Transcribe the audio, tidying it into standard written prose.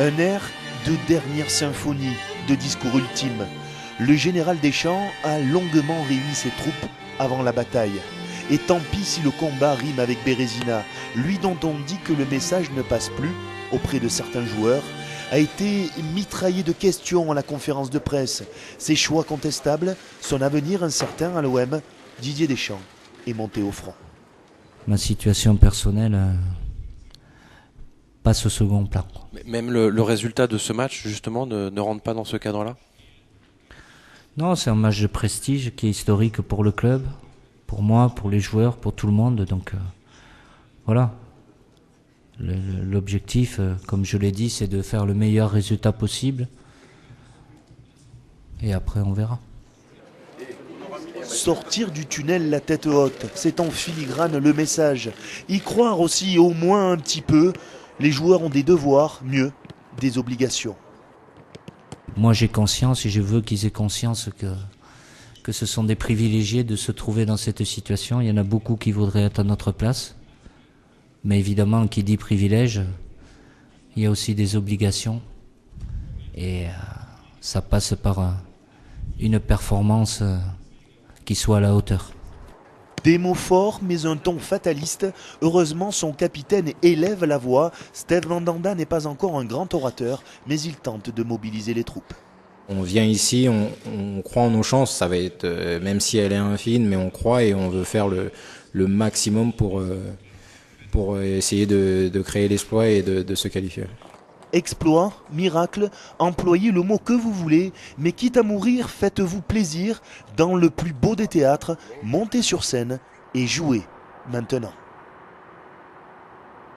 Un air de dernière symphonie, de discours ultime. Le général Deschamps a longuement réuni ses troupes avant la bataille. Et tant pis si le combat rime avec Bérésina, lui dont on dit que le message ne passe plus auprès de certains joueurs, a été mitraillé de questions à la conférence de presse. Ses choix contestables, son avenir incertain à l'OM, Didier Deschamps est monté au front. Ma situation personnelle passe au second plan. Même le résultat de ce match, justement, ne rentre pas dans ce cadre-là? Non, c'est un match de prestige qui est historique pour le club, pour moi, pour les joueurs, pour tout le monde. Donc voilà. L'objectif, comme je l'ai dit, c'est de faire le meilleur résultat possible. Et après, on verra. Sortir du tunnel la tête haute, c'est en filigrane le message. Y croire aussi au moins un petit peu. Les joueurs ont des devoirs, mieux, des obligations. Moi j'ai conscience et je veux qu'ils aient conscience que ce sont des privilégiés de se trouver dans cette situation. Il y en a beaucoup qui voudraient être à notre place. Mais évidemment, qui dit privilège, il y a aussi des obligations. Et ça passe par une performance qui soit à la hauteur. Des mots forts, mais un ton fataliste. Heureusement, son capitaine élève la voix. Steve Mandanda n'est pas encore un grand orateur, mais il tente de mobiliser les troupes. On vient ici, on croit en nos chances, ça va être, même si elle est infime, mais on croit et on veut faire le maximum pour essayer de créer l'exploit et de se qualifier. Exploit, miracle, employez le mot que vous voulez, mais quitte à mourir, faites-vous plaisir dans le plus beau des théâtres, montez sur scène et jouez maintenant.